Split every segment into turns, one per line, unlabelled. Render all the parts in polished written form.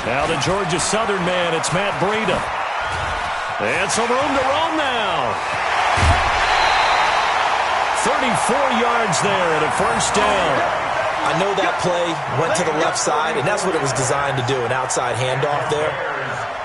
Now the Georgia Southern man, it's Matt Breida. And some room to roam now. 34 yards there and a first down.
I know that play went to the left side, and that's what it was designed to do, an outside handoff there.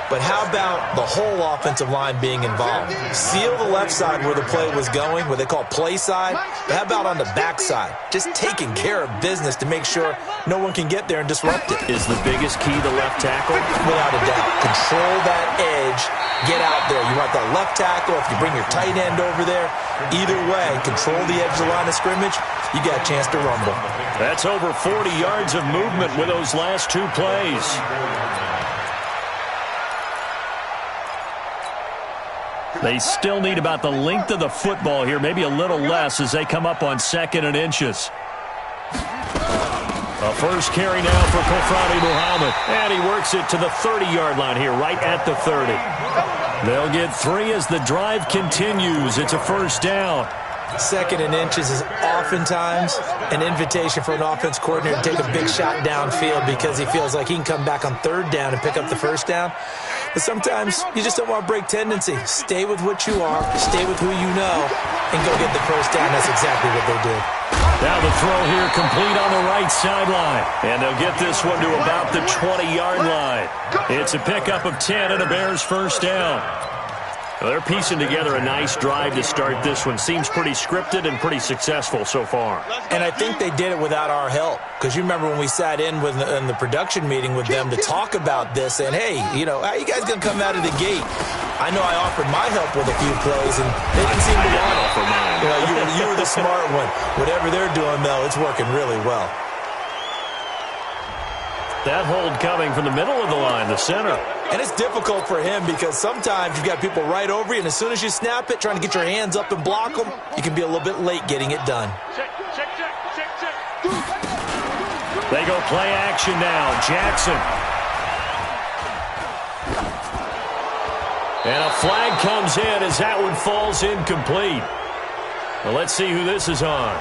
But how about the whole offensive line being involved? Seal the left side where the play was going, what they call play side. But how about on the back side? Just taking care of business to make sure no one can get there and disrupt it.
Is the biggest key the left tackle?
Without a doubt. Control that edge. Get out there. You want that left tackle. If you bring your tight end over there, either way, control the edge of the line of scrimmage, you got a chance to rumble.
That's over 40 yards of movement with those last two plays. They still need about the length of the football here, maybe a little less as they come up on 2nd and inches. A first carry now for Kofrani Muhammad. And he works it to the 30-yard line here, right at the 30. They'll get 3 as the drive continues. It's a first down.
2nd and inches is oftentimes an invitation for an offense coordinator to take a big shot downfield because he feels like he can come back on 3rd down and pick up the first down. But sometimes you just don't want to break tendency. Stay with what you are, stay with who you know, and go get the first down. That's exactly what they did.
Now the throw here complete on the right sideline. And they'll get this one to about the 20-yard line. It's a pickup of 10 and a Bears first down. Well, they're piecing together a nice drive to start this one. Seems pretty scripted and pretty successful so far.
And I think they did it without our help. Because you remember when we sat in the production meeting with them to talk about this, and hey, you know, how are you guys going to come out of the gate? I know I offered my help with a few plays, and they didn't seem to want it. You know, you were the smart one. Whatever they're doing, though, it's working really well.
That hold coming from the middle of the line, the center.
And it's difficult for him because sometimes you've got people right over you, and as soon as you snap it, trying to get your hands up and block them, you can be a little bit late getting it done.
They go play action now. Jackson. And a flag comes in as that one falls incomplete. Well, let's see who this is on.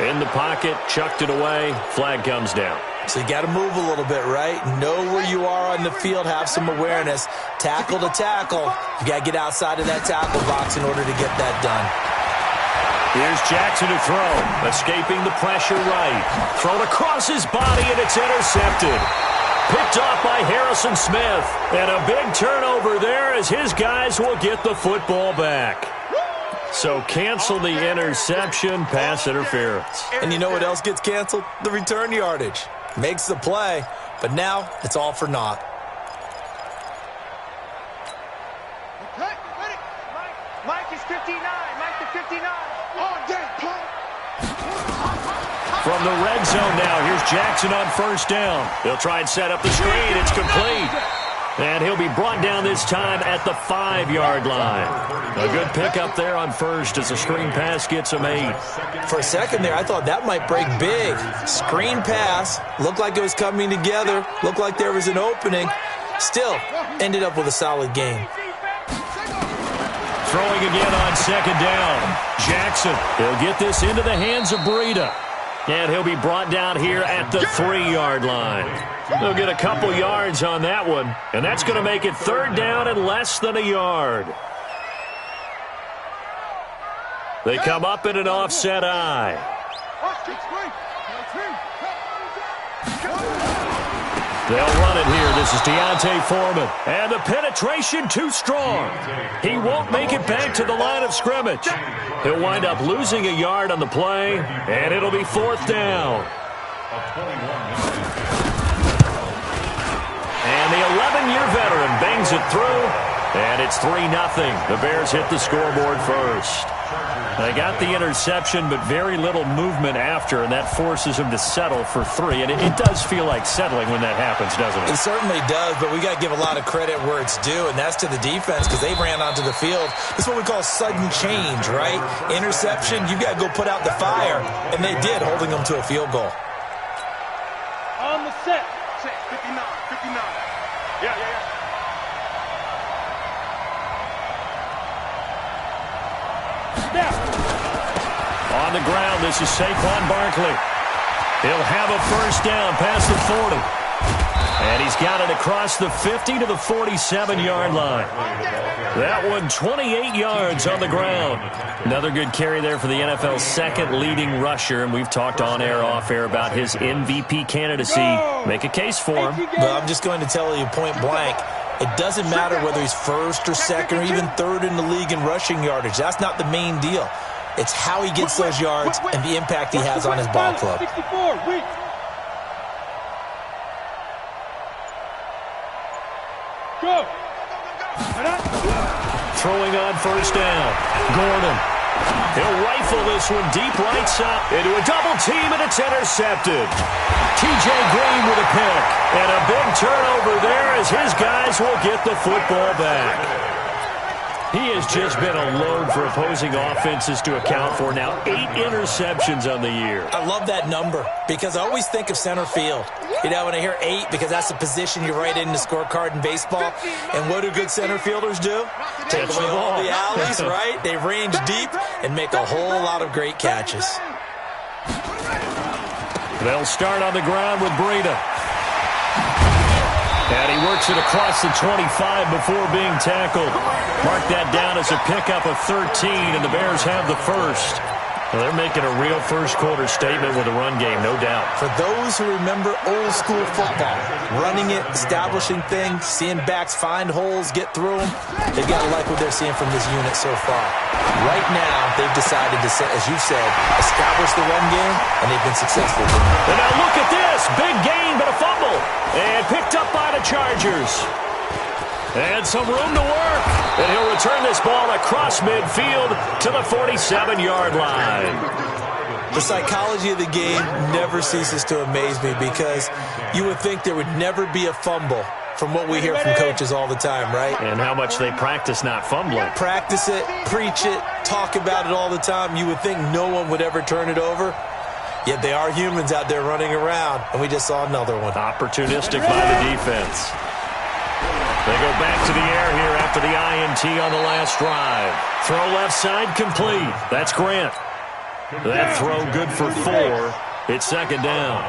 In the pocket, chucked it away, flag comes down.
So you got to move a little bit, right? Know where you are on the field, have some awareness. Tackle to tackle. You got to get outside of that tackle box in order to get that done.
Here's Jackson to throw. Escaping the pressure right. Thrown across his body, and it's intercepted. Picked off by Harrison Smith. And a big turnover there as his guys will get the football back. So cancel the interception, pass interference.
And you know what else gets canceled? The return yardage. Makes the play, but now it's all for naught.
Okay, ready? Mike is 59. Mike is 59. All day, play.
From the red zone now, here's Jackson on first down. He'll try and set up the screen. It's complete. And he'll be brought down this time at the 5-yard line. A good pickup there on first as the screen pass gets him 8.
For a second there, I thought that might break big. Screen pass, looked like it was coming together, looked like there was an opening. Still, ended up with a solid game.
Throwing again on second down. Jackson, he'll get this into the hands of Breida. And he'll be brought down here at the 3-yard line. They'll get a couple yards on that one, and that's going to make it 3rd down and less than a yard. They come up in an offset eye. They'll run it here. This is Deontay Foreman. And the penetration too strong. He won't make it back to the line of scrimmage. He'll wind up losing a yard on the play, and it'll be 4th down. And the 11-year veteran bangs it through, and it's 3-0. The Bears hit the scoreboard first. They got the interception, but very little movement after, and that forces him to settle for 3. And it does feel like settling when that happens, doesn't it?
It certainly does, but we got to give a lot of credit where it's due, and that's to the defense because they ran onto the field. This is what we call sudden change, right? Interception, you got to go put out the fire, and they did, holding them to a field goal.
On the set. 59, 59. Yeah.
On the ground, this is Saquon Barkley. He'll have a first down past the 40. And he's got it across the 50 to the 47-yard line. That one 28 yards on the ground. Another good carry there for the NFL's second leading rusher, and we've talked on air, off air about his MVP candidacy. Make a case for him.
But I'm just going to tell you point blank, it doesn't matter whether he's first or second or even third in the league in rushing yardage. That's not the main deal. It's how he gets those yards and the impact he has on his ball club.
64, weak. Go.
Throwing on first down. Gordon. He'll rifle this one deep right side into a double team, and it's intercepted. T.J. Green with a pick. And a big turnover there as his guys will get the football back. He has just been a load for opposing offenses to account for. Now 8 interceptions on the year.
I love that number because I always think of center field. You know, when I hear 8, because that's the position you write in the scorecard in baseball. And what do good center fielders do? Take away all the alleys, right? They range deep and make a whole lot of great catches.
They'll start on the ground with Breida. And he works it across the 25 before being tackled. Mark that down as a pickup of 13, and the Bears have the first. Well, they're making a real first-quarter statement with a run game, no doubt.
For those who remember old-school football, running it, establishing things, seeing backs find holes, get through them, they've got to like what they're seeing from this unit so far. Right now, they've decided to, as you said, establish the run game, and they've been successful doing it.
And now look at this. Big gain, but a fumble. And picked up by the Chargers. And some room to work. And he'll return this ball across midfield to the 47-yard line.
The psychology of the game never ceases to amaze me because you would think there would never be a fumble from what we hear from coaches all the time, right?
And how much they practice not fumbling.
Practice it, preach it, talk about it all the time. You would think no one would ever turn it over. Yet they are humans out there running around, and we just saw another one.
Opportunistic by the defense. They go back to the air here after the INT on the last drive. Throw left side complete. That's Grant. That throw good for 4. It's second down.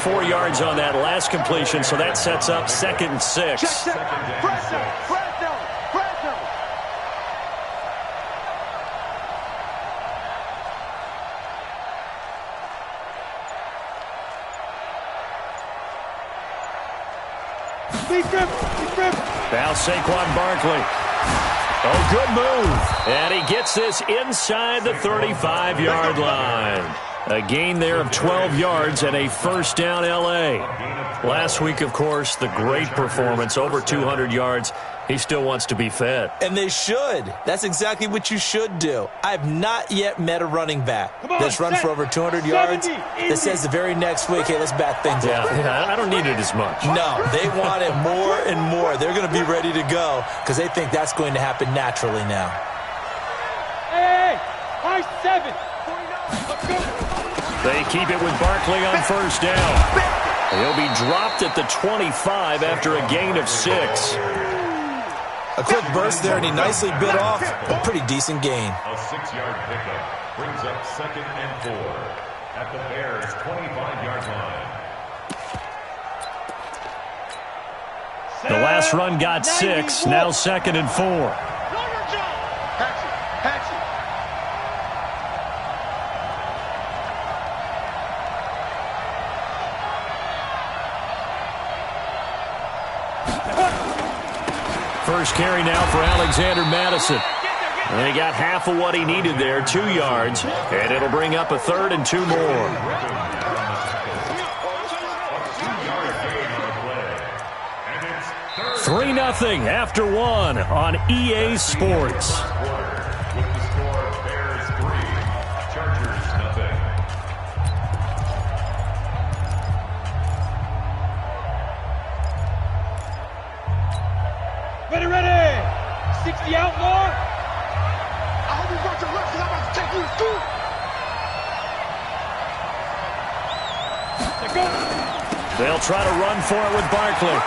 4 yards on that last completion, so that sets up 2nd and 6. Now Saquon Barkley. Oh, good move. And he gets this inside the 35-yard line. A gain there of 12 yards and a first down L.A. Last week, of course, the great performance, over 200 yards. He still wants to be fed.
And they should. That's exactly what you should do. I have not yet met a running back that's run for over 200 yards that says the very next week, hey, let's bat things up.
Yeah, I don't need it as much.
No, they want it more and more. They're going to be ready to go because they think that's going to happen naturally now.
Hey, high 7.
They keep it with Barkley on first down. He'll be dropped at the 25 after a gain of 6.
A quick burst there, and he nicely bit off a pretty decent gain.
A 6-yard pickup brings up 2nd and 4 at the Bears' 25-yard line.
The last run got 6, now 2nd and 4. First carry now for Alexander Madison. And he got half of what he needed there, 2 yards, and it'll bring up a 3rd and 2 more. 3-0 after 1 on EA Sports.
With the score, Bears 3, Chargers 0.
Ready. 60 outlaw. I hope you got your left because I'm about to take you through.
They'll try to run for it with Barkley.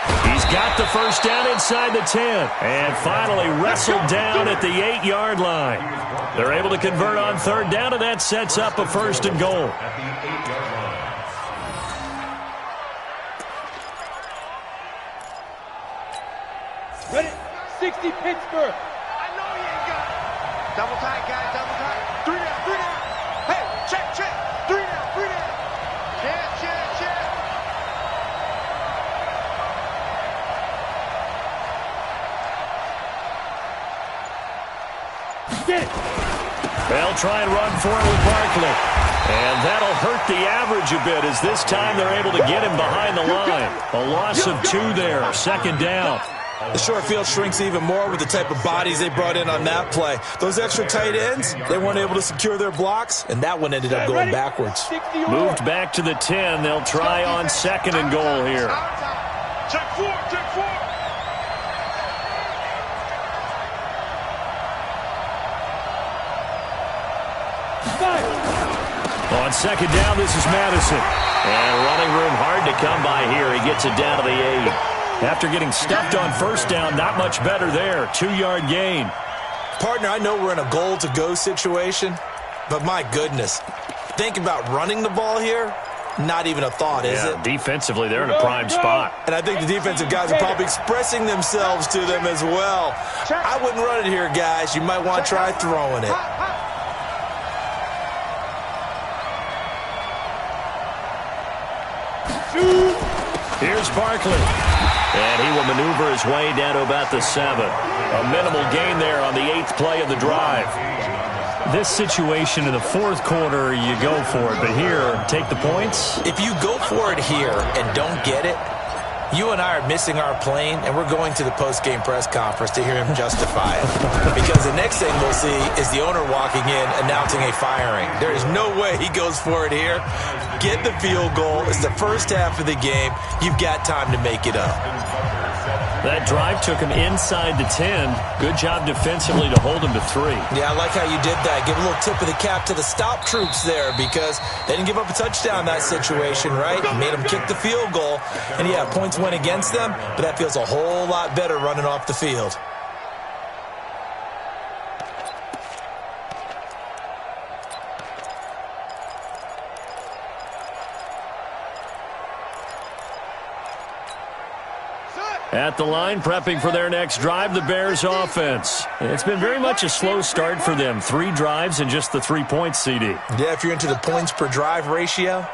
He's got the first down inside the 10. And finally wrestled down at the 8-yard line. They're able to convert on third down, and that sets up a first and goal.
At the 8-yard line.
Ready? 60 Pittsburgh. I know you ain't got it. Double tight, guys. Double tight. 3 down, 3 down. Hey, check, check. 3 down, 3 down. Check, check, check. Get it.
They'll try and run for it with Barkley. And that'll hurt the average a bit as this time they're able to get him behind the line. A loss of 2 there, second down.
The short field shrinks even more with the type of bodies they brought in on that play. Those extra tight ends, they weren't able to secure their blocks, and that one ended up going backwards.
Moved back to the 10. They'll try on second and goal here.
Check 4, check 4.
On second down, this is Madison. And running room hard to come by here. He gets it down to the 8. After getting stuffed on first down, not much better there. 2-yard gain.
Partner, I know we're in a goal-to-go situation, but my goodness, think about running the ball here. Not even a thought, is it?
Defensively, they're in a prime spot.
And I think the defensive guys are probably expressing themselves to them as well. I wouldn't run it here, guys. You might want to try throwing it.
Here's Barkley. And he will maneuver his way down to about the 7. A minimal gain there on the 8th play of the drive. This situation in the fourth quarter, you go for it. But here, take the points.
If you go for it here and don't get it, you and I are missing our plane, and we're going to the post-game press conference to hear him justify it. Because the next thing we'll see is the owner walking in announcing a firing. There is no way he goes for it here. Get the field goal. It's the first half of the game. You've got time to make it up.
That drive took him inside the 10. Good job defensively to hold him to 3.
Yeah, I like how you did that. Give a little tip of the cap to the stop troops there because they didn't give up a touchdown in that situation, right? Made them kick the field goal. And, yeah, points went against them, but that feels a whole lot better running off the field.
At the line, prepping for their next drive, the Bears offense. It's been very much a slow start for them. 3 drives and just the 3 points, CD.
Yeah, if you're into the points per drive ratio,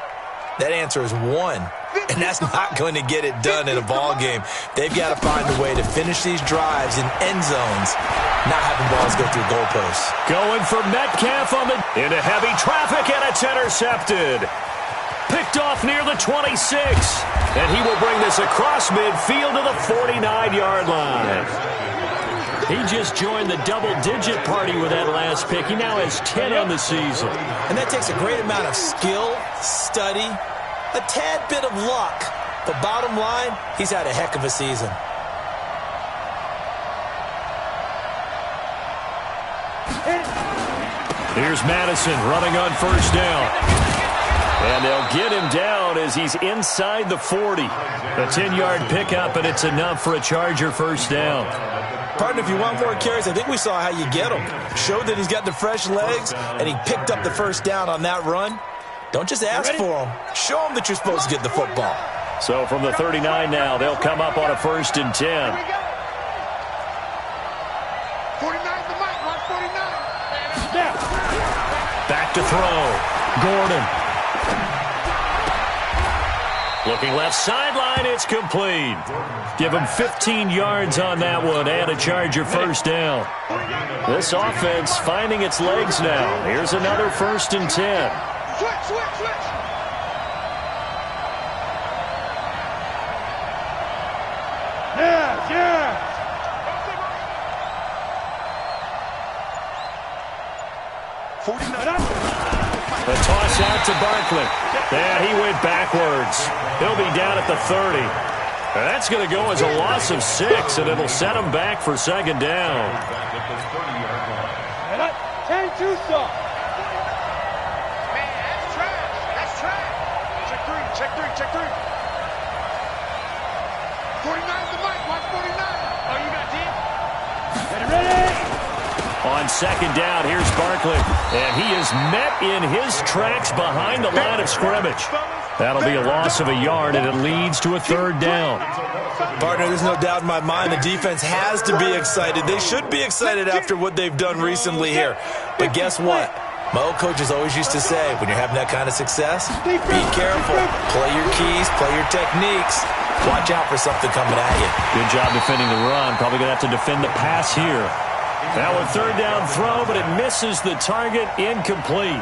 that answer is 1. And that's not going to get it done in a ball game. They've got to find a way to finish these drives in end zones, not having balls go through goalposts.
Going for Metcalf on the into heavy traffic, and it's intercepted. Picked off near the 26. And he will bring this across midfield to the 49-yard line. He just joined the double-digit party with that last pick. He now has 10 on the season.
And that takes a great amount of skill, study, a tad bit of luck. But bottom line, he's had a heck of a season.
Here's Madison running on first down. And they'll get him down as he's inside the 40. A 10-yard pickup, and it's enough for a Charger first down.
Partner, if you want more carries, I think we saw how you get him. Showed that he's got the fresh legs, and he picked up the first down on that run. Don't just ask for him. Show him that you're supposed to get the football.
So from the 39 now, they'll come up on a 1st and 10.
49 to Mike, 149.
Back to throw. Gordon. Looking left sideline, it's complete. Give him 15 yards on that one and a Charger first down. This offense finding its legs now. Here's another 1st and 10.
Switch. Yeah.
The toss out to Barkley. Yeah, he went backwards. He'll be down at the 30. That's going to go as a loss of 6, and it'll set him back for second down.
10-2 stop. Man, that's trash. Check 3. 49's the mic. Watch 49. Oh, you got deep? Ready?
On second down, here's Barkley. And he is met in his tracks behind the line of scrimmage. That'll be a loss of a yard, and it leads to a third down.
Partner, there's no doubt in my mind the defense has to be excited. They should be excited after what they've done recently here. But guess what? My old coaches always used to say, when you're having that kind of success, be careful. Play your keys, play your techniques. Watch out for something coming at you.
Good job defending the run. Probably going to have to defend the pass here. Now a third down throw, but it misses the target. Incomplete.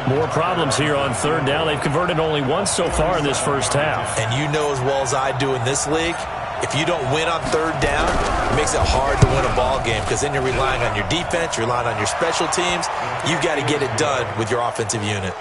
More problems here on third down. They've converted only once so far in this first half.
And you know as well as I do in this league, if you don't win on third down, it makes it hard to win a ball game because then you're relying on your defense, you're relying on your special teams. You've got to get it done with your offensive unit.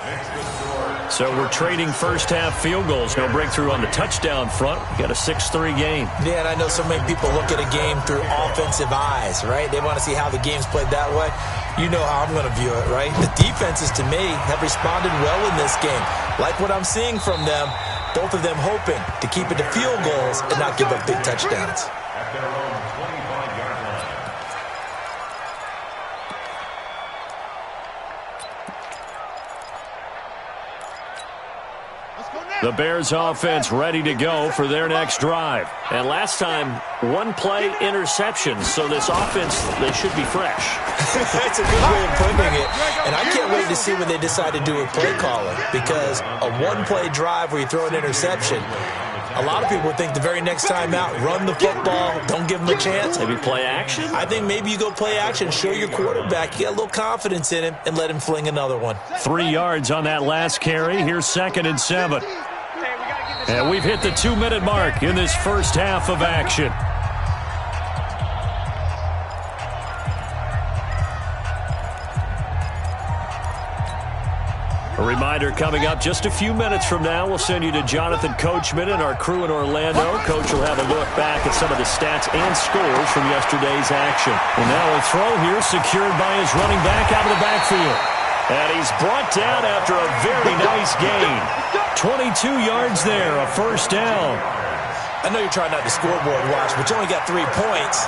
So we're trading first-half field goals. No breakthrough on the touchdown front. We got a 6-3 game.
Yeah, and I know so many people look at a game through offensive eyes, right? They want to see how the game's played that way. You know how I'm going to view it, right? The defenses, to me, have responded well in this game. Like what I'm seeing from them, both of them hoping to keep it to field goals and not give up big touchdowns.
At their own 25-yard line.
The Bears offense ready to go for their next drive. And last time, one-play interceptions. So this offense, they should be fresh.
That's a good way of putting it. And I can't wait to see what they decide to do with play calling. Because a one-play drive where you throw an interception, a lot of people think the very next time out, run the football, don't give them a chance.
Maybe play action?
I think maybe you go play action, show your quarterback, you get a little confidence in him, and let him fling another one.
3 yards on that last carry. Here's 2nd and 7. And we've hit the 2-minute mark in this first half of action. A reminder coming up just a few minutes from now, we'll send you to Jonathan Coachman and our crew in Orlando. Coach will have a look back at some of the stats and scores from yesterday's action. And now a throw here secured by his running back out of the backfield. And he's brought down after a very nice gain. 22 yards there, a first down.
I know you're trying not to scoreboard watch, but you only got 3 points.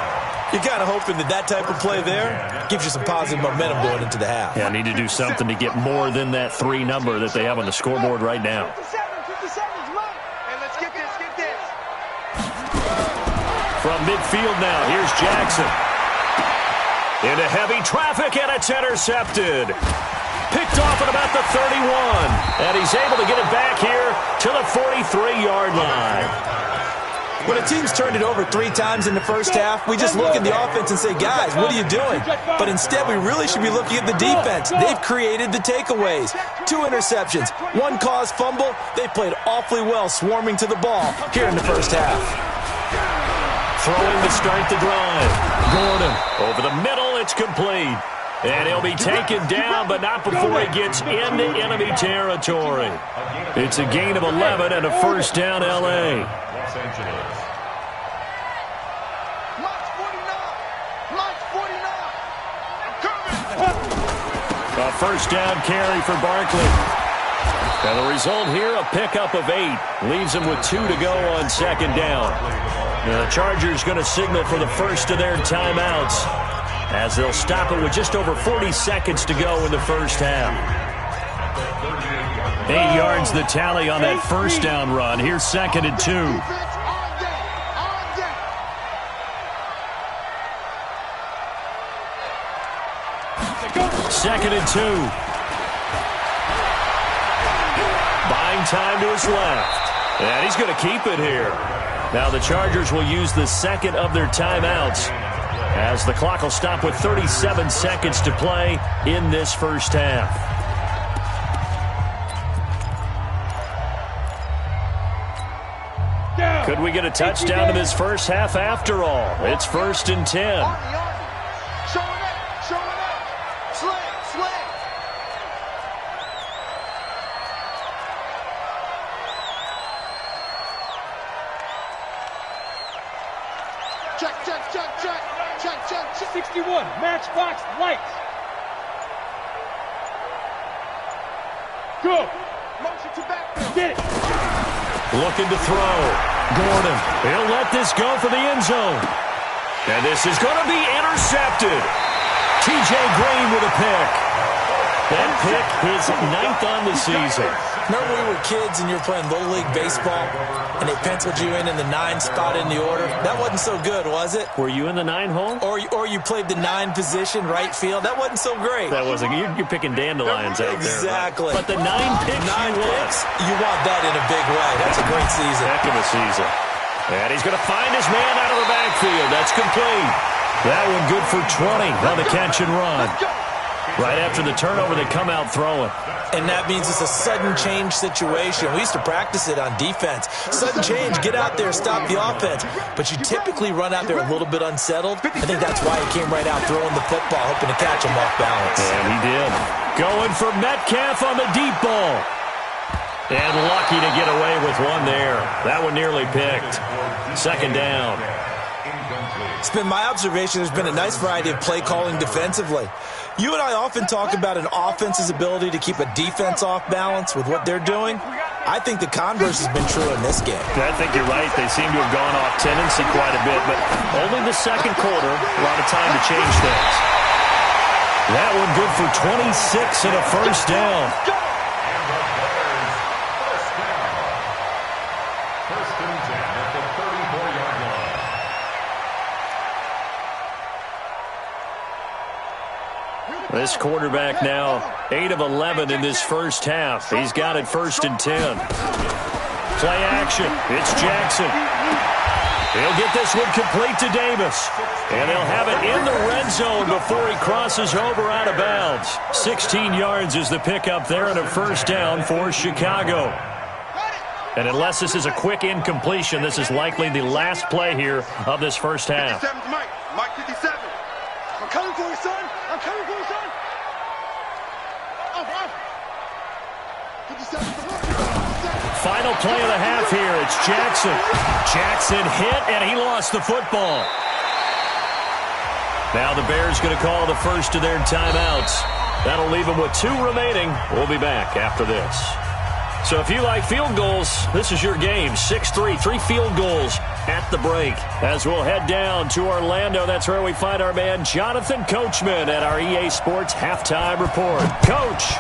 You're kind of hoping that that type of play there gives you some positive momentum going into the half.
Yeah, I need to do something to get more than that 3 number that they have on the scoreboard right now.
57, hey, let's get this.
From midfield now, here's Jackson. Into heavy traffic, and it's intercepted. Picked off at about the 31. And he's able to get it back here to the 43-yard line.
When a team's turned it over 3 times in the first half, we just look at the offense and say, guys, what are you doing? But instead, we really should be looking at the defense. They've created the takeaways. 2 interceptions, 1 caused fumble. They played awfully well swarming to the ball here in the first half.
Throwing to start the drive. Gordon over the middle. It's complete. And he'll be taken down, but not before he gets into enemy territory. It's a gain of 11 and a first down, L.A.
Los Angeles.
March 49. I'm coming.
A first down carry for Barkley. And the result here, a pickup of 8. Leaves him with 2 to go on second down. Now the Chargers going to signal for the first of their timeouts, as they'll stop it with just over 40 seconds to go in the first half. 8 yards the tally on that first down run. Here's 2nd and 2. Second and 2. Buying time to his left. And he's going to keep it here. Now the Chargers will use the second of their timeouts, as the clock will stop with 37 seconds to play in this first half. Could we get a touchdown in this first half after all? It's 1st and 10.
Showing up. Slam. Check.
61, matchbox lights. Go.
Motion to backfield.
Get it.
Looking to throw. Gordon, he'll let this go for the end zone. And this is going to be intercepted. T.J. Green with a pick. That pick, his 9th on the season.
Remember we were kids and you were playing Little League Baseball and they penciled you in the 9 spot in the order? That wasn't so good, was it?
Were you in the 9 hole?
Or you played the 9 position, right field? That wasn't so great.
That wasn't. You're picking dandelions out there.
Exactly.
But the 9 picks,
9 picks, you want that in a big way. That's a great season.
Heck of a season. And he's going to find his man out of the backfield. That's complete. That one good for 20 on the catch and run. Right after the turnover, they come out throwing.
And that means it's a sudden change situation. We used to practice it on defense. Sudden change, get out there, stop the offense. But you typically run out there a little bit unsettled. I think that's why he came right out throwing the football, hoping to catch him off balance.
And he did. Going for Metcalf on the deep ball. And lucky to get away with one there. That one nearly picked. Second down.
It's been my observation there's been a nice variety of play calling defensively. You and I often talk about an offense's ability to keep a defense off balance with what they're doing. I think the converse has been true in this game.
I think you're right. They seem to have gone off tendency quite a bit, but only the second quarter, a lot of time to change things. That one good for 26 and a first down. This quarterback now 8 of 11 in this first half. He's got it 1st and 10. Play action. It's Jackson. He'll get this one complete to Davis. And they'll have it in the red zone before he crosses over out of bounds. 16 yards is the pickup there and a first down for Chicago. And unless this is a quick incompletion, this is likely the last play here of this first half.
57's Mike. Mike 57. I'm coming for you, son. I'm coming for you, son. Off. 57.
Final play of the half here. It's Jackson. Jackson hit, and he lost the football. Now the Bears going to call the first of their timeouts. That'll leave them with 2 remaining. We'll be back after this. So if you like field goals, this is your game. 6-3, 3 field goals at the break. As we'll head down to Orlando, that's where we find our man Jonathan Coachman at our EA Sports Halftime Report. Coach.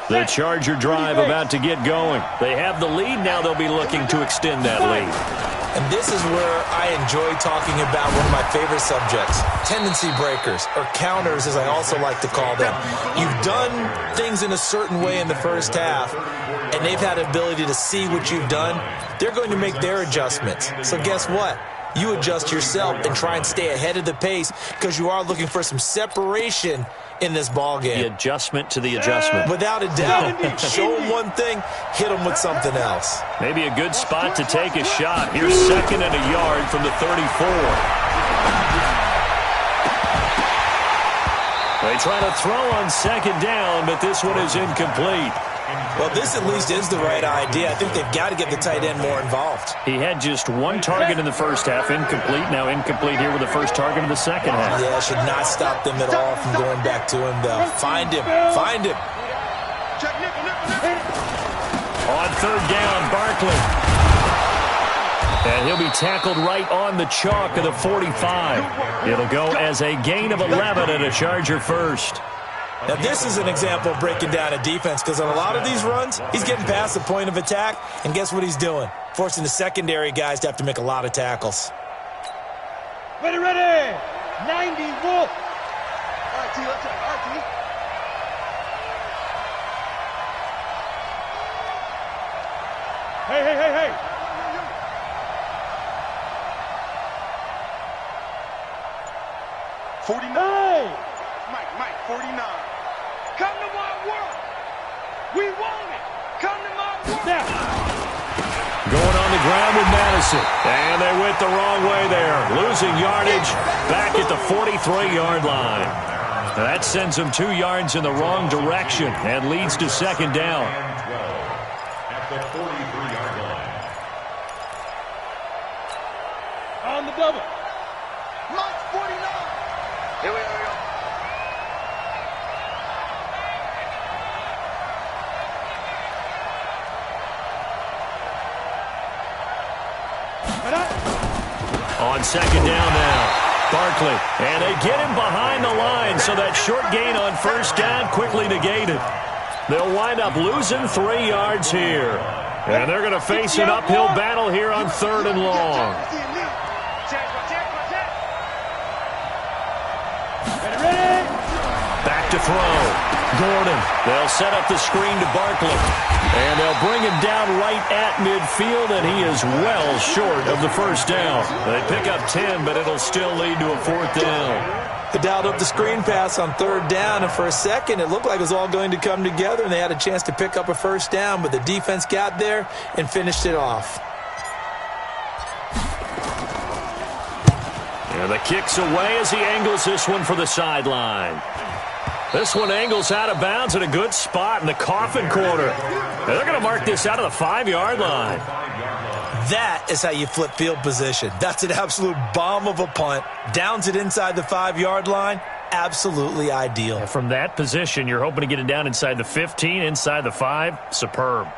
The Charger drive about to get going. They have the lead. Now they'll be looking to extend that lead.
And this is where I enjoy talking about one of my favorite subjects, tendency breakers, or counters as I also like to call them. You've done things in a certain way in the first half, and they've had the ability to see what you've done. They're going to make their adjustments. So guess what? You adjust yourself and try and stay ahead of the pace because you are looking for some separation in this ball game.
The adjustment to the adjustment.
Without a doubt. Show them one thing, hit them with something else.
Maybe a good spot to take a shot. Here's 2nd and a yard from the 34. They try to throw on 2nd down, but this one is incomplete.
Well, this at least is the right idea. I think they've got to get the tight end more involved.
He had just 1 target in the first half, incomplete. Now incomplete here with the first target of the second half.
Yeah, should not stop them at all from going back to him, though. Find him. Find him.
On 3rd down, Barkley. And he'll be tackled right on the chalk of the 45. It'll go as a gain of 11 and a Charger first.
Now, this is an example of breaking down a defense because on a lot of these runs, he's getting past the point of attack, and guess what he's doing? Forcing the secondary guys to have to make a lot of tackles.
Ready. 90 Wolf.
All right, T, let's go. All right, T.
Hey.
49.
Hey.
Mike, 49. Come to my world. We want it. Come to my world.
Now.
Going on the ground with Madison. And they went the wrong way there. Losing yardage back at the 43-yard line. Now that sends them 2 yards in the wrong direction and leads to 2nd down.
At the 43-yard line.
On the double.
March 49. Here we go.
On second down now. Barkley, and they get him behind the line, so that short gain on first down quickly negated. They'll wind up losing 3 yards here. And they're going to face an uphill battle here on 3rd and long. Back to throw. Gordon. They'll set up the screen to Barkley. And they'll bring him down right at midfield, and he is well short of the first down. They pick up 10, but it'll still lead to a 4th down.
They dialed up the screen pass on 3rd down, and for a second it looked like it was all going to come together, and they had a chance to pick up a first down, but the defense got there and finished it off.
And the kick's away as he angles this one for the sideline. This one angles out of bounds at a good spot in the coffin corner. And they're going to mark this out of the 5-yard line.
That is how you flip field position. That's an absolute bomb of a punt. Downs it inside the 5-yard line. Absolutely ideal.
And from that position, you're hoping to get it down inside the 15, inside the 5. Superb.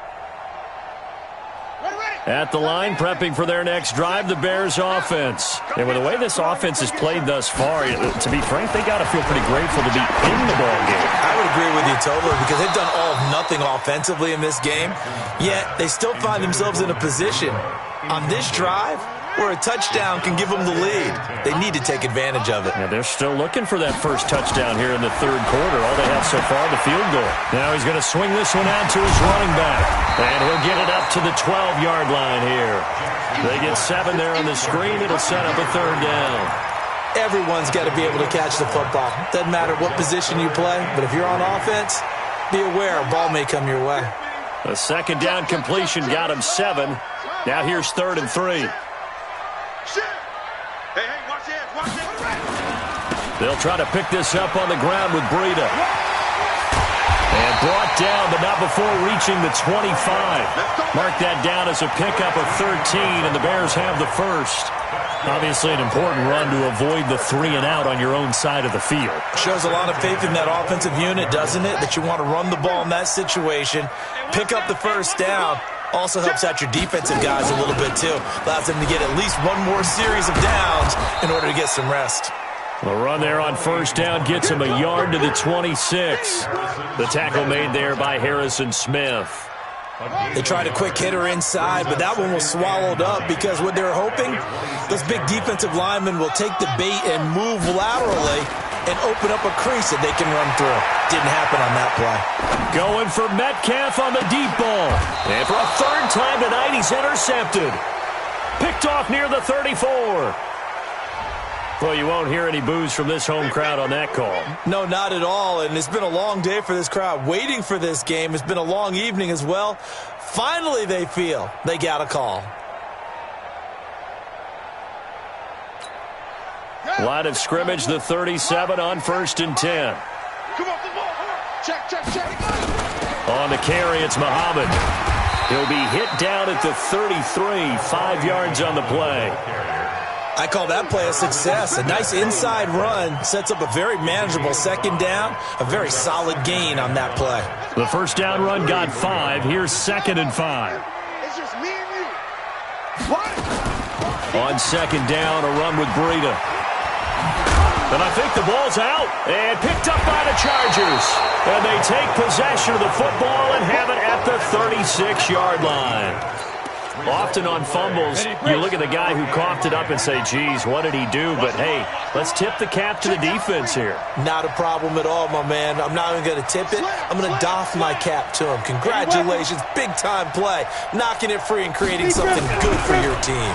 At the line, prepping for their next drive, the Bears offense. And with the way this offense has played thus far, to be frank, they got to feel pretty grateful to be in the ball game.
I would agree with you totally, because they've done all of nothing offensively in this game, yet they still find themselves in a position on this drive where a touchdown can give them the lead. They need to take advantage of it.
Yeah, they're still looking for that first touchdown here in the 3rd quarter. All they have so far, the field goal. Now he's going to swing this one out to his running back. And he'll get it up to the 12-yard line here. They get 7 there on the screen. It'll set up a 3rd down.
Everyone's got to be able to catch the football. Doesn't matter what position you play, but if you're on offense, be aware a ball may come your way.
A 2nd down completion got him 7. Now here's 3rd and 3.
Hey, watch it.
They'll try to pick this up on the ground with Breida. And brought down, but not before reaching the 25. Mark that down as a pickup of 13, and the Bears have the first. Obviously an important run to avoid the 3-and-out on your own side of the field.
Shows a lot of faith in that offensive unit, doesn't it? That you want to run the ball in that situation, pick up the first down. Also helps out your defensive guys a little bit, too. Allows them to get at least one more series of downs in order to get some rest.
The run there on first down gets him a yard to the 26. The tackle made there by Harrison Smith.
They tried a quick hitter inside, but that one was swallowed up because what they're hoping, those big defensive linemen will take the bait and move laterally and open up a crease that they can run through. Didn't happen on that play.
Going for Metcalf on the deep ball. And for a 3rd time tonight, he's intercepted. Picked off near the 34. Well, you won't hear any boos from this home crowd on that call.
No, not at all, and it's been a long day for this crowd waiting for this game. It's been a long evening as well. Finally, they feel they got a call.
Line of scrimmage, the 37 on 1st and 10.
Come on, football. Check.
On the carry, it's Muhammad. He'll be hit down at the 33, 5 yards on the play.
I call that play a success. A nice inside run sets up a very manageable 2nd down. A very solid gain on that play.
The first down run got 5. Here's 2nd and 5.
It's just me and you. What?
On 2nd down, a run with Breida. And I think the ball's out and picked up by the Chargers. And they take possession of the football and have it at the 36-yard line. Often on fumbles, you look at the guy who coughed it up and say, geez, what did he do? But, hey, let's tip the cap to the defense here.
Not a problem at all, my man. I'm not even going to tip it. I'm going to doff my cap to him. Congratulations. Big-time play. Knocking it free and creating something good for your team.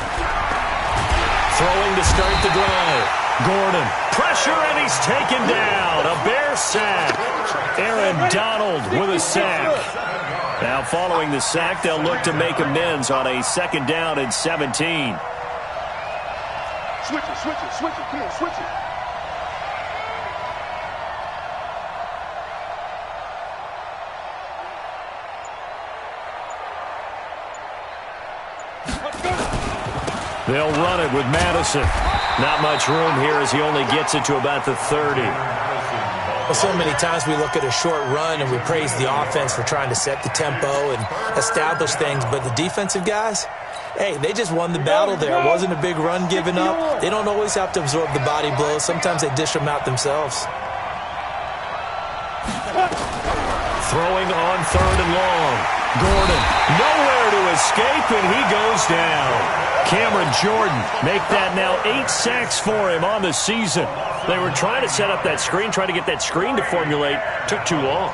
Throwing to start the drive. Gordon. Pressure, and he's taken down. A Bear sack. Aaron Donald with a sack. Now following the sack, they'll look to make amends on a 2nd down and 17.
Switch it. Come on, switch it.
They'll run it with Madison. Not much room here as he only gets it to about the 30.
Well, so many times we look at a short run and we praise the offense for trying to set the tempo and establish things, but the defensive guys, hey, they just won the battle there. It wasn't a big run given up. They don't always have to absorb the body blows. Sometimes they dish them out themselves.
Throwing on 3rd and long. Gordon, nowhere to escape, and he goes down. Cameron Jordan make that now 8 sacks for him on the season. They were trying to set up that screen, trying to get that screen to formulate. Took too long.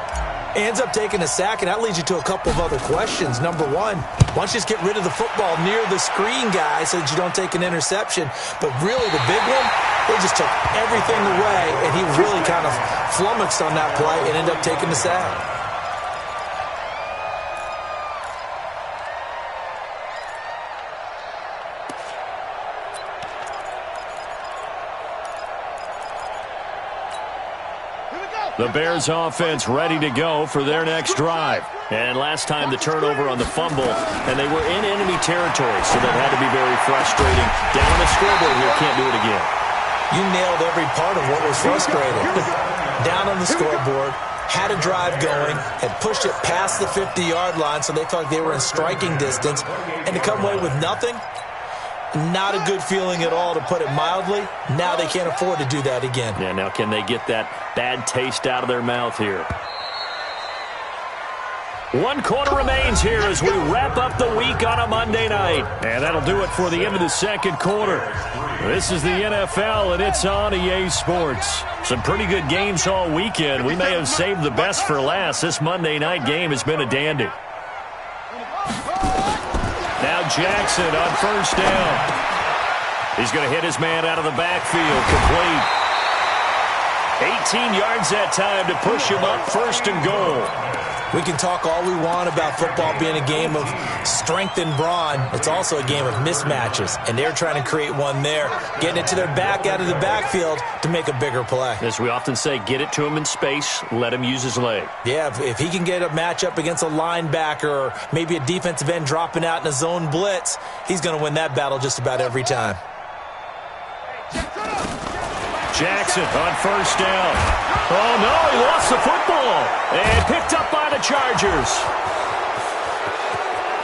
Ends up taking a sack, and that leads you to a couple of other questions. Number one, why don't you just get rid of the football near the screen guy so that you don't take an interception? But really, the big one, they just took everything away, and he really kind of flummoxed on that play and ended up taking the sack.
The Bears offense ready to go for their next drive. And last time the turnover on the fumble, and they were in enemy territory, so that had to be very frustrating. Down on the scoreboard here, can't do it again.
You nailed every part of what was frustrating. Down on the scoreboard, had a drive going, had pushed it past the 50-yard line, so they thought they were in striking distance, and to come away with nothing, not a good feeling at all, to put it mildly. Now they can't afford to do that again.
Yeah, now can they get that bad taste out of their mouth here? 1 quarter remains here as we wrap up the week on a Monday night. And that'll do it for the end of the second quarter. This is the NFL, and it's on EA Sports. Some pretty good games all weekend. We may have saved the best for last. This Monday night game has been a dandy. Now Jackson on 1st down. He's going to hit his man out of the backfield. Complete. 18 yards that time to push him up 1st and goal.
We can talk all we want about football being a game of strength and brawn. It's also a game of mismatches, and they're trying to create one there, getting it to their back out of the backfield to make a bigger play.
As we often say, get it to him in space, let him use his leg.
Yeah, if he can get a matchup against a linebacker or maybe a defensive end dropping out in a zone blitz, he's going to win that battle just about every time.
Jackson on 1st down. Oh, no, he lost the football. And picked up by the Chargers.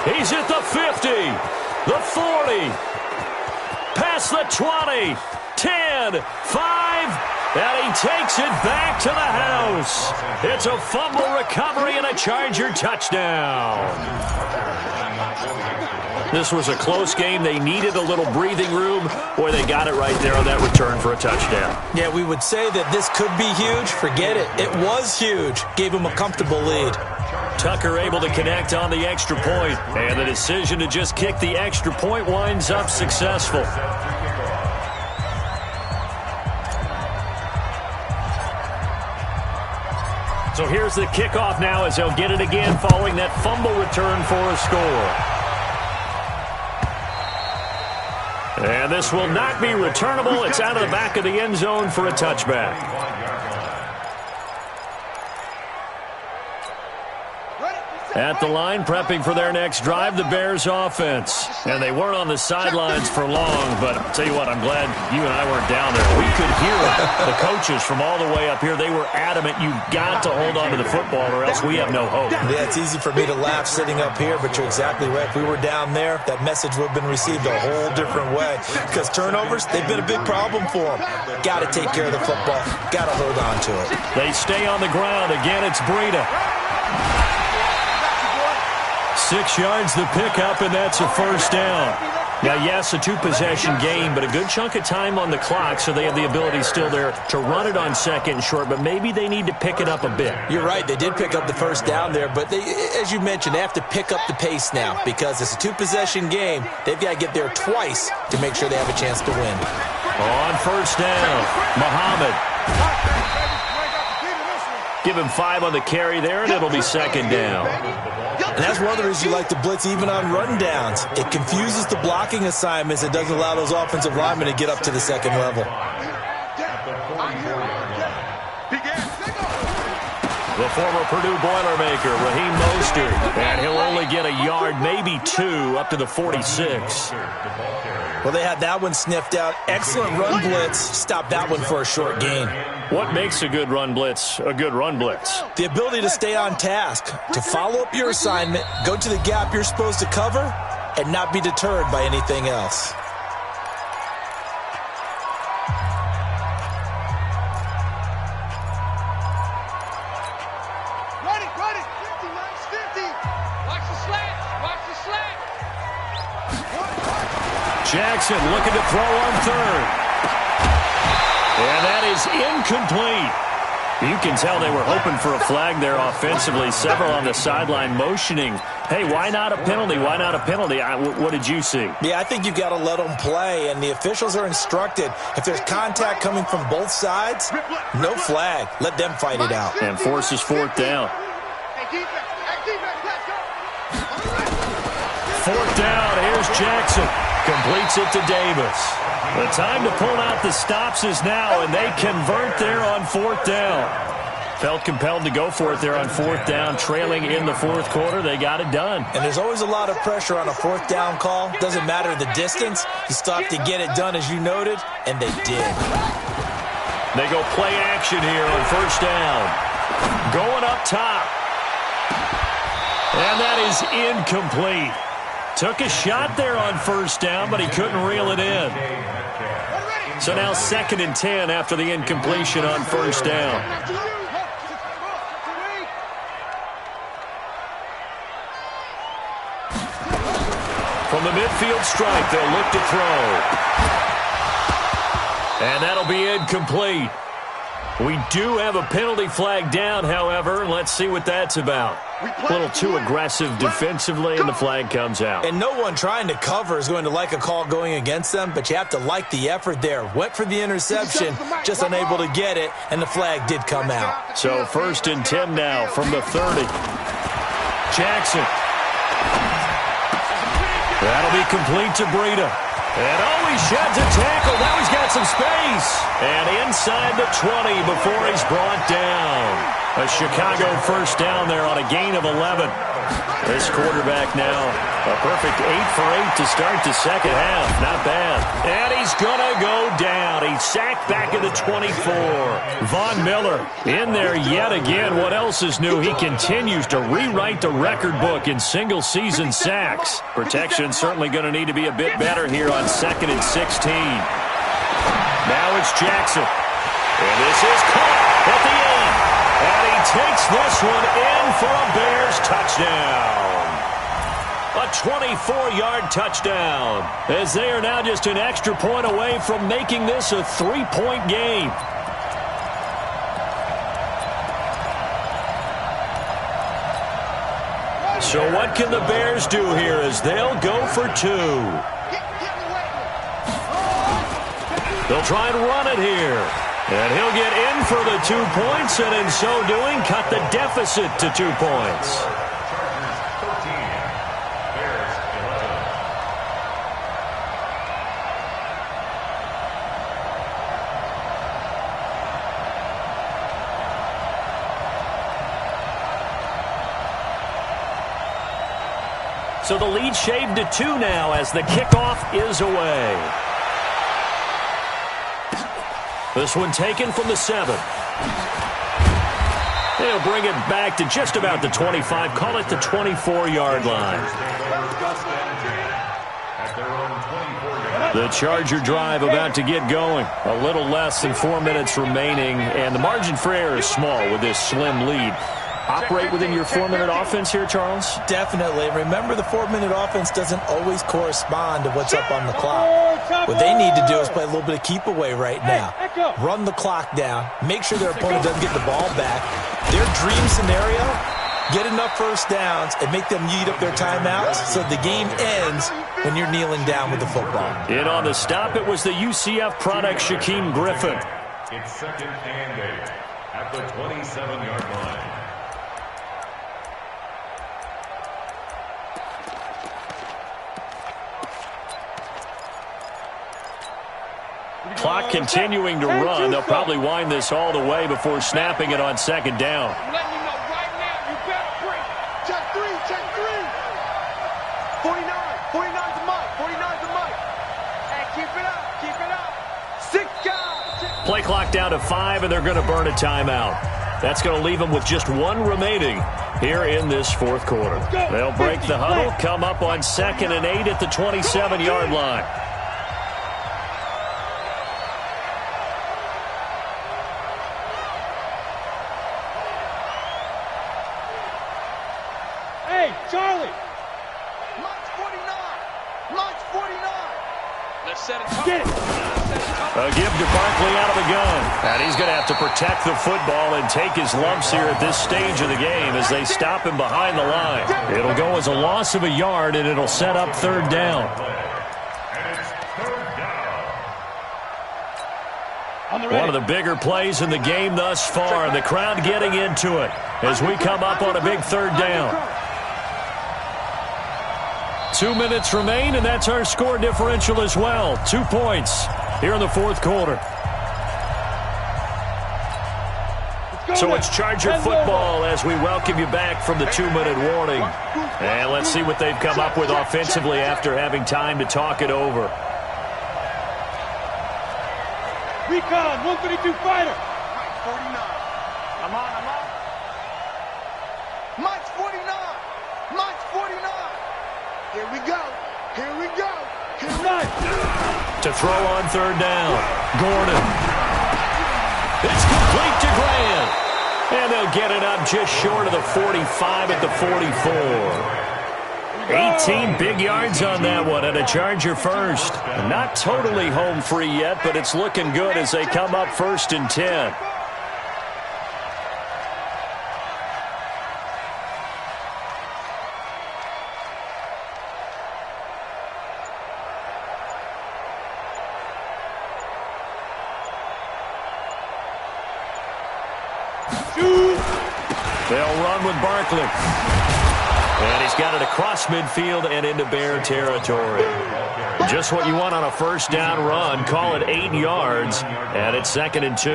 He's at the 50, the 40, past the 20, 10, 5, and he takes it back to the house. It's a fumble recovery and a Charger touchdown. This was a close game. They needed a little breathing room. Boy, they got it right there on that return for a touchdown.
Yeah, we would say that this could be huge. Forget it. It was huge. Gave him a comfortable lead.
Tucker able to connect on the extra point. And the decision to just kick the extra point winds up successful. So here's the kickoff now as they'll get it again following that fumble return for a score. And this will not be returnable. It's out of the back of the end zone for a touchback. At the line, prepping for their next drive, the Bears offense. And they weren't on the sidelines for long, but I'll tell you what, I'm glad you and I weren't down there. We could hear the coaches from all the way up here. They were adamant, you've got to hold on to the football or else we have no hope.
Yeah, it's easy for me to laugh sitting up here, but you're exactly right. If we were down there, that message would have been received a whole different way. Because turnovers, they've been a big problem for them. Got to take care of the football. Got to hold on to it.
They stay on the ground. Again, it's Breida. 6 yards the pickup, and that's a 1st down. Now, yes, a 2-possession game, but a good chunk of time on the clock, so they have the ability still there to run it on 2nd and short, but maybe they need to pick it up a bit.
You're right. They did pick up the 1st down there, but they, as you mentioned, they have to pick up the pace now because it's a 2-possession game. They've got to get there twice to make sure they have a chance to win.
On 1st down, Muhammad. Give him 5 on the carry there, and it'll be 2nd down.
And that's one of the reasons you like to blitz even on rundowns. It confuses the blocking assignments. It doesn't allow those offensive linemen to get up to the 2nd level.
the former Purdue Boilermaker, Raheem Mostert. And he'll only get a yard, maybe 2, up to the 46.
Well, they had that one sniffed out. Excellent run blitz. Stopped that one for a short gain.
What makes a good run blitz a good run blitz?
The ability to stay on task, to follow up your assignment, go to the gap you're supposed to cover, and not be deterred by anything else.
Run it, 50, nice 50. Watch the slant, watch the slant.
Jackson looking to throw on third. And that is incomplete. You can tell they were hoping for a flag there offensively. Several on the sideline motioning. Hey, why not a penalty? Why not a penalty? What did you see?
Yeah, I think you've got to let them play, and the officials are instructed. If there's contact coming from both sides, no flag. Let them fight it out.
And forces fourth down.
Hey, defense, let's go.
Fourth down, here's Jackson. Completes it to Davis. The time to pull out the stops is now, and they convert there on fourth down. Felt compelled to go for it there on fourth down, trailing in the fourth quarter. They got it done.
And there's always a lot of pressure on a fourth down call. Doesn't matter the distance. You still have to get it done, as you noted, and they did.
They go play action here on first down. Going up top. And that is incomplete. Took a shot there on first down, but he couldn't reel it in. So now 2nd and 10 after the incompletion on first down. From the midfield stripe, they'll look to throw. And that'll be incomplete. We do have a penalty flag down, however. Let's see what that's about. A little too aggressive defensively, and the flag comes out.
And no one trying to cover is going to like a call going against them, but you have to like the effort there. Went for the interception, just unable to get it, and the flag did come out.
So 1st and 10 now from the 30. Jackson. That'll be complete to Breida. And he sheds a tackle. Now he's got some space. And inside the 20 before he's brought down. A Chicago first down there on a gain of 11. This quarterback now, a perfect 8 for 8 to start the second half. Not bad. And he's going to go down. He's sacked back at the 24. Von Miller in there yet again. What else is new? He continues to rewrite the record book in single-season sacks. Protection certainly going to need to be a bit better here on 2nd and 16. Now it's Jackson. And this is caught at the end. And he takes this one in for a Bears touchdown. A 24-yard touchdown. As they are now just an extra point away from making this a 3-point game. So what can the Bears do here as they'll go for 2? They'll try and run it here. And he'll get in for the 2 points, and in so doing, cut the deficit to 2 points. So the lead shaved to 2 now as the kickoff is away. This one taken from the 7. They'll bring it back to just about the 25. Call it the 24-yard line. The Charger drive about to get going. A little less than 4 minutes remaining, and the margin for error is small with this slim lead. Operate within your 4-minute offense here, Charles?
Definitely. Remember, the 4-minute offense doesn't always correspond to what's up on the clock. What they need to do is play a little bit of keep away right now. Run the clock down. Make sure their opponent doesn't get the ball back. Their dream scenario, get enough first downs and make them eat up their timeouts so the game ends when you're kneeling down with the football.
In on the stop, it was the UCF product, Shaquem Griffin.
It's 2nd and 8 at the 27-yard line.
Clock continuing to run. They'll probably wind this all the way before snapping it on 2nd down.
Letting you know
Play clock down to 5, and they're going to burn a timeout. That's going to leave them with just 1 remaining here in this fourth quarter. They'll break the huddle, come up on 2nd and 8 at the 27-yard line.
Hey, Charlie!
March 49! March 49! Let's set it.
Get it!
A give to Barkley out of the gun. And he's going to have to protect the football and take his lumps here at this stage of the game as they stop him behind the line. It'll go as a loss of a yard, and it'll set up 3rd down. One of the bigger plays in the game thus far, and the crowd getting into it as we come up on a big 3rd down. 2 minutes remain, and that's our score differential as well. 2 points here in the fourth quarter. So it's Charger football as we welcome you back from the 2-minute warning. And let's see what they've come up with offensively after having time to talk it over.
Recon, 132 fighter.
March 49. I'm on. March 49. March 49. Here we go. Here we go. Here we go.
To throw on 3rd down. Gordon. It's complete to Grant. And they'll get it up just short of the 45 at the 44. 18 big yards on that one, and a Charger first. Not totally home free yet, but it's looking good as they come up 1st and 10. They'll run with Barkley. And he's got it across midfield and into Bear territory. Just what you want on a 1st down run. Call it 8 yards, and it's 2nd and 2.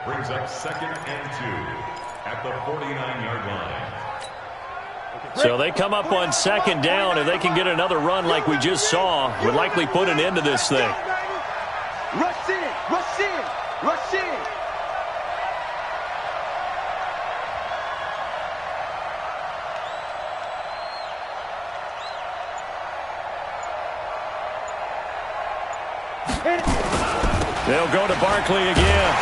Brings up 2nd and 2 at the 49-yard line.
So they come up on 2nd down. If they can get another run like we just saw, would likely put an end to this thing.
Rush in. Rush in. Rush in.
They'll go to Barkley again.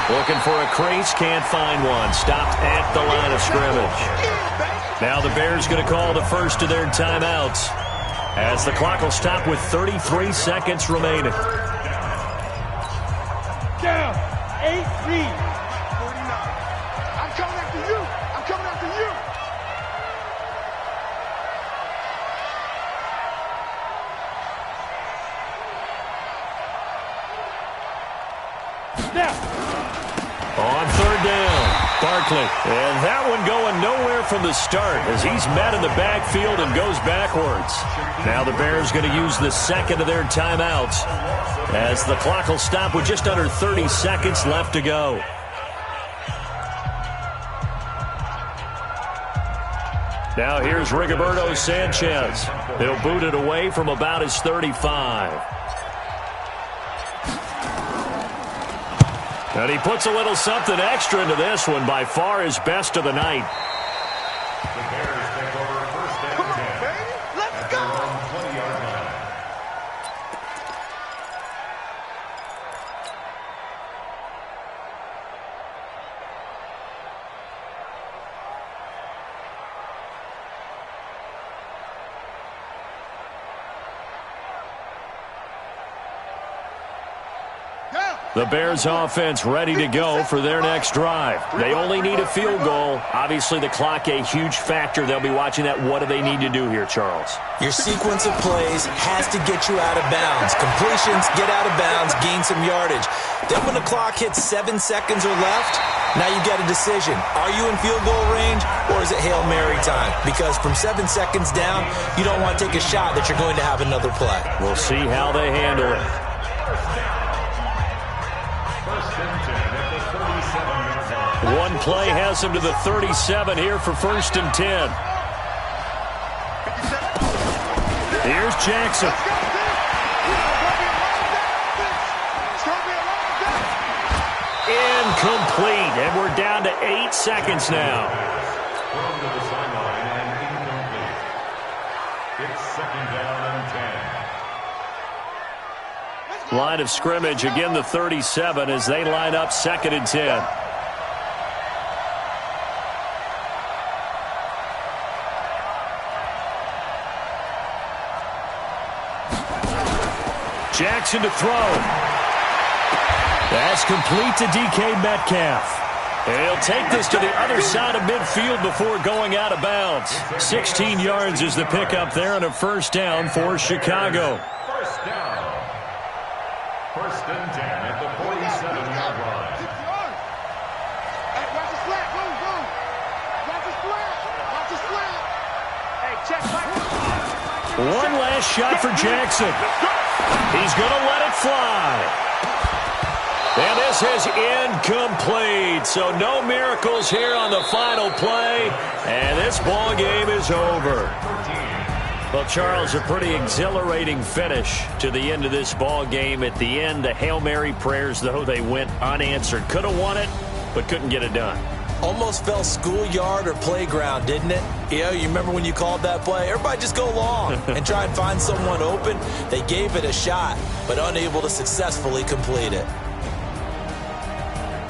Looking for a crease, can't find one. Stopped at the line of scrimmage. Now the Bears going to call the first of their timeouts as the clock will stop with 33 seconds remaining.
Down. 8-3.
I'm coming after you. I'm coming after you.
Now.
On 3rd down, Barkley. And that one going nowhere from the start as he's met in the backfield and goes backwards. Now the Bears going to use the 2nd of their timeouts as the clock will stop with just under 30 seconds left to go. Now here's Rigoberto Sanchez. He'll boot it away from about his 35. And he puts a little something extra into this one, by far his best of the night.
The Bears take over 1st and 10.
Come on, baby. Let's go.
20-yard line.
The Bears offense ready to go for their next drive. They only need a field goal. Obviously, the clock a huge factor. They'll be watching that. What do they need to do here, Charles?
Your sequence of plays has to get you out of bounds. Completions, get out of bounds, gain some yardage. Then when the clock hits 7 seconds or left, now you get a decision. Are you in field goal range, or is it Hail Mary time? Because from 7 seconds down, you don't want to take a shot that you're going to have another play.
We'll see how they handle it. One play has him to the 37 here for 1st and 10. Here's Jackson. incomplete, and we're down to 8 seconds now.
Thrown to the sideline and incomplete. It's second down and 10.
Line of scrimmage, again the 37 as they line up 2nd and 10. Jackson to throw. That's complete to DK Metcalf. He'll take this to the other side of midfield before going out of bounds. 16 yards is the pickup there and a first down for Chicago.
First down. First and 10 at the 47-yard line.
Hey, watch the slant. Go, go. Watch the slant. Watch the slant. Hey, check back.
One last shot for Jackson. He's going to let it fly. And this is incomplete. So no miracles here on the final play. And this ball game is over. Well, Charles, a pretty exhilarating finish to the end of this ball game. At the end, the Hail Mary prayers, though, they went unanswered. Could have won it, but couldn't get it done.
Almost felt schoolyard or playground, didn't it? You remember when you called that play? Everybody just go long and try and find someone open. They gave it a shot, but unable to successfully complete it.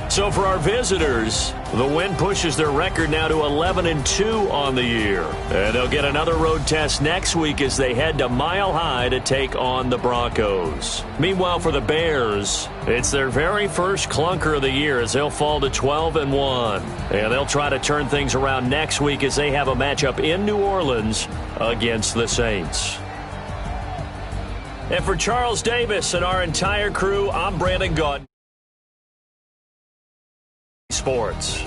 So for our visitors, the win pushes their record now to 11-2 on the year. And they'll get another road test next week as they head to Mile High to take on the Broncos. Meanwhile, for the Bears, it's their very first clunker of the year as they'll fall to 12-1. And they'll try to turn things around next week as they have a matchup in New Orleans against the Saints. And for Charles Davis and our entire crew, I'm Brandon Gaunt. Sports.